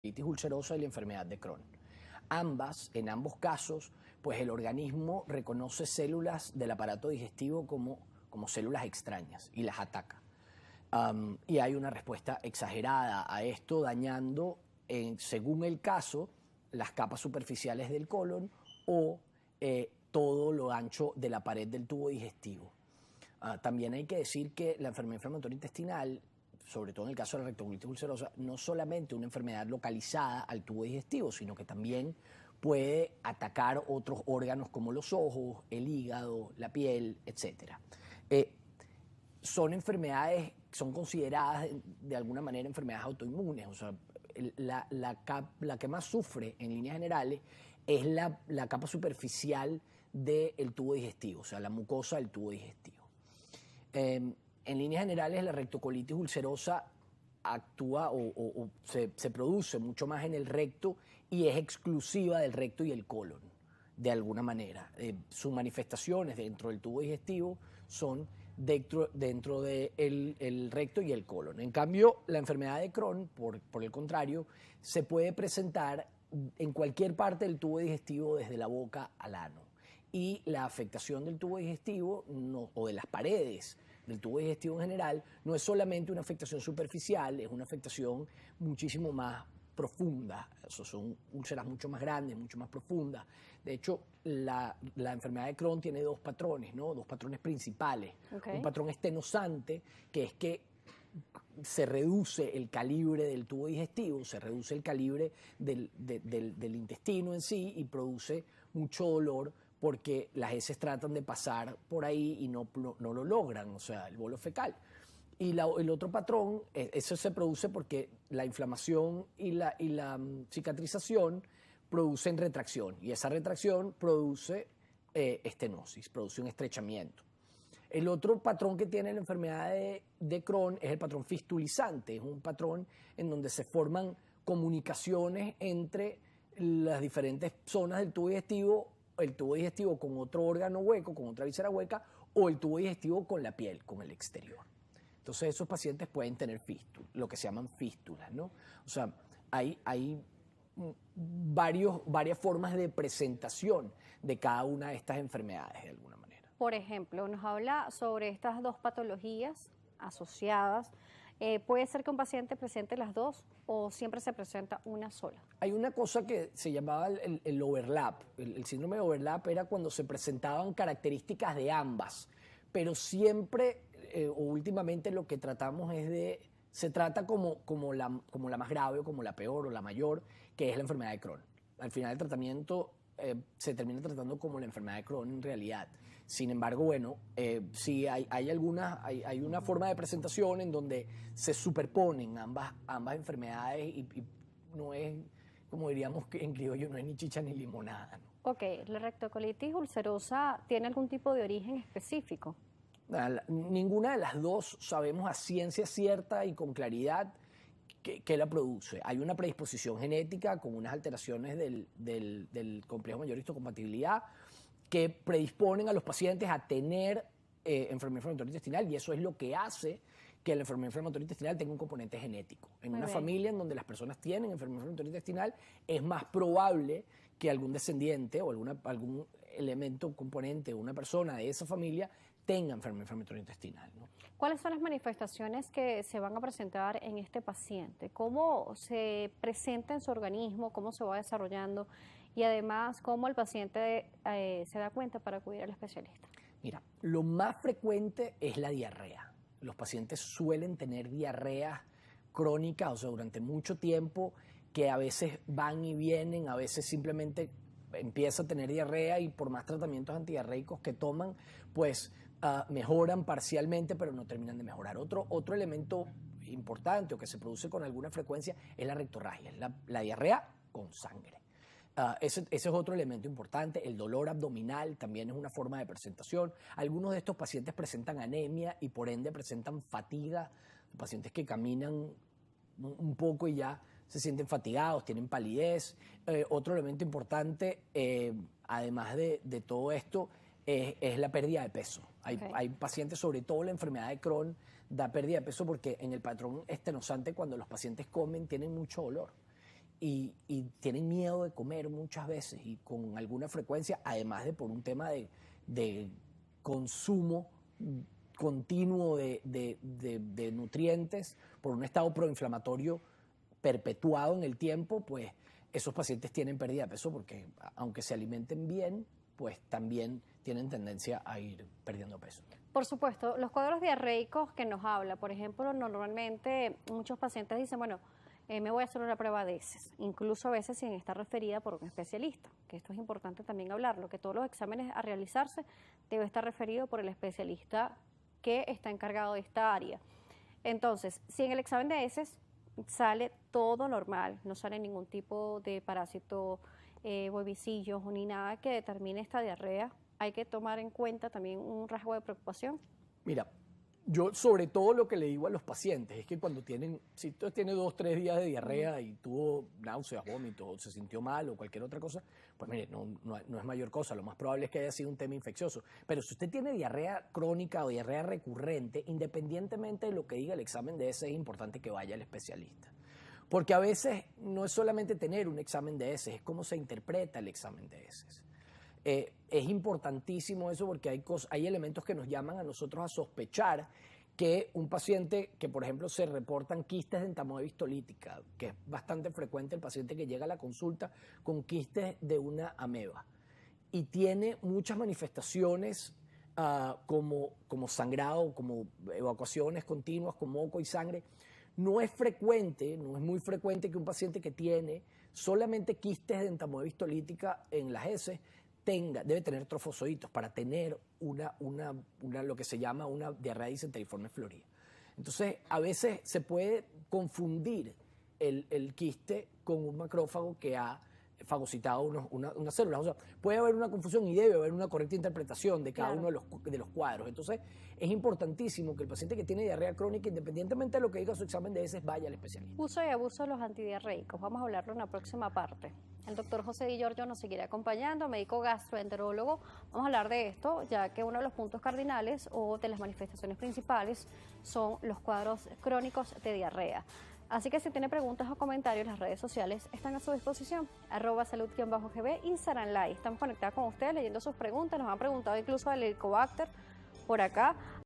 colitis ulcerosa y la enfermedad de Crohn. En ambos casos, pues el organismo reconoce células del aparato digestivo como células extrañas y las ataca. Y hay una respuesta exagerada a esto, dañando, según el caso, las capas superficiales del colon o todo lo ancho de la pared del tubo digestivo. También hay que decir que la enfermedad inflamatoria intestinal, sobre todo en el caso de la rectocolitis ulcerosa, no solamente una enfermedad localizada al tubo digestivo, sino que también puede atacar otros órganos como los ojos, el hígado, la piel, etc. Son enfermedades, son consideradas de alguna manera enfermedades autoinmunes. O sea, la que más sufre en líneas generales es la capa superficial del tubo digestivo, o sea, la mucosa del tubo digestivo. En líneas generales, la rectocolitis ulcerosa actúa o se produce mucho más en el recto y es exclusiva del recto y el colon, de alguna manera. Sus manifestaciones dentro del tubo digestivo son dentro del recto y el colon. En cambio, la enfermedad de Crohn, por el contrario, se puede presentar en cualquier parte del tubo digestivo desde la boca al ano. Y la afectación del tubo digestivo o de las paredes del tubo digestivo en general no es solamente una afectación superficial, es una afectación muchísimo más profunda. Son úlceras mucho más grandes, mucho más profundas. De hecho, la enfermedad de Crohn tiene dos patrones, ¿no? Dos patrones principales. Okay. Un patrón estenosante, que es que se reduce el calibre del tubo digestivo, se reduce el calibre del intestino en sí y produce mucho dolor porque las heces tratan de pasar por ahí y no lo logran, o sea, el bolo fecal. Y el otro patrón, eso se produce porque la inflamación y la cicatrización producen retracción, y esa retracción produce estenosis, produce un estrechamiento. El otro patrón que tiene la enfermedad de Crohn es el patrón fistulizante, es un patrón en donde se forman comunicaciones entre las diferentes zonas del tubo digestivo, el tubo digestivo con otro órgano hueco, con otra víscera hueca, o el tubo digestivo con la piel, con el exterior. Entonces esos pacientes pueden tener fístulas, lo que se llaman fístulas, ¿no? O sea, hay varias formas de presentación de cada una de estas enfermedades, de alguna manera. Por ejemplo, nos habla sobre estas dos patologías asociadas. ¿Puede ser que un paciente presente las dos o siempre se presenta una sola? Hay una cosa que se llamaba el overlap. El síndrome de overlap era cuando se presentaban características de ambas, pero siempre o últimamente lo que tratamos es se trata como la más grave o como la peor o la mayor, que es la enfermedad de Crohn. Al final del tratamiento se termina tratando como la enfermedad de Crohn en realidad. Sin embargo, bueno, sí hay una forma de presentación en donde se superponen ambas enfermedades y no es, como diríamos en criollo, no es ni chicha ni limonada, ¿no? Ok, ¿la rectocolitis ulcerosa tiene algún tipo de origen específico? Ninguna de las dos sabemos a ciencia cierta y con claridad qué la produce. Hay una predisposición genética con unas alteraciones del complejo mayor histocompatibilidad que predisponen a los pacientes a tener enfermedad inflamatoria intestinal, y eso es lo que hace que la enfermedad inflamatoria intestinal tenga un componente genético. En una familia en donde las personas tienen enfermedad inflamatoria intestinal, es más probable que algún descendiente o algún elemento, componente, una persona de esa familia tenga enfermedad inflamatoria intestinal, ¿no? ¿Cuáles son las manifestaciones que se van a presentar en este paciente? ¿Cómo se presenta en su organismo? ¿Cómo se va desarrollando? Y además, ¿cómo el paciente se da cuenta para acudir al especialista? Mira, lo más frecuente es la diarrea. Los pacientes suelen tener diarreas crónicas, o sea, durante mucho tiempo, que a veces van y vienen, a veces simplemente empieza a tener diarrea y por más tratamientos antidiarreicos que toman, pues mejoran parcialmente, pero no terminan de mejorar. Otro elemento importante o que se produce con alguna frecuencia es la rectorragia, la diarrea con sangre. Ese es otro elemento importante. El dolor abdominal también es una forma de presentación. Algunos de estos pacientes presentan anemia y por ende presentan fatiga. Pacientes que caminan un poco y ya se sienten fatigados, tienen palidez. Otro elemento importante, además de todo esto, es la pérdida de peso. Hay pacientes, sobre todo la enfermedad de Crohn, da pérdida de peso porque en el patrón estenosante, cuando los pacientes comen, tienen mucho dolor. y tienen miedo de comer muchas veces y con alguna frecuencia, además de por un tema de consumo continuo de nutrientes, por un estado proinflamatorio perpetuado en el tiempo, pues esos pacientes tienen pérdida de peso porque aunque se alimenten bien, pues también tienen tendencia a ir perdiendo peso. Por supuesto, los cuadros diarreicos que nos habla, por ejemplo, normalmente muchos pacientes dicen, bueno, me voy a hacer una prueba de heces, incluso a veces sin estar referida por un especialista, que esto es importante también hablarlo, que todos los exámenes a realizarse debe estar referido por el especialista que está encargado de esta área. Entonces, si en el examen de heces sale todo normal, no sale ningún tipo de parásito, huevecillos ni nada que determine esta diarrea, hay que tomar en cuenta también un rasgo de preocupación. Mira, yo sobre todo lo que le digo a los pacientes es que cuando tienen, si tú tienes 2, 3 días de diarrea y tuvo náuseas, vómitos, o se sintió mal o cualquier otra cosa, pues mire, no es mayor cosa, lo más probable es que haya sido un tema infeccioso. Pero si usted tiene diarrea crónica o diarrea recurrente, independientemente de lo que diga el examen de heces, es importante que vaya al especialista. Porque a veces no es solamente tener un examen de heces, es cómo se interpreta el examen de heces. Es importantísimo eso porque hay elementos que nos llaman a nosotros a sospechar que un paciente que, por ejemplo, se reportan quistes de entamoeba histolítica, que es bastante frecuente el paciente que llega a la consulta con quistes de una ameba y tiene muchas manifestaciones como sangrado, como evacuaciones continuas con moco y sangre. No es muy frecuente que un paciente que tiene solamente quistes de entamoeba histolítica en las heces debe tener trofozoitos para tener lo que se llama una diarrea disenteriforme florida. Entonces, a veces se puede confundir el quiste con un macrófago que ha fagocitado unas células. O sea, puede haber una confusión y debe haber una correcta interpretación de cada uno de los cuadros. Entonces, es importantísimo que el paciente que tiene diarrea crónica, independientemente de lo que diga su examen de heces, vaya al especialista. Uso y abuso de los antidiarreicos. Vamos a hablarlo en la próxima parte. El doctor José Di Giorgio nos seguirá acompañando, médico gastroenterólogo. Vamos a hablar de esto, ya que uno de los puntos cardinales o de las manifestaciones principales son los cuadros crónicos de diarrea. Así que si tiene preguntas o comentarios, las redes sociales están a su disposición. @salud_gb, Instagram Live. Estamos conectados con ustedes leyendo sus preguntas. Nos han preguntado incluso del Helicobacter por acá.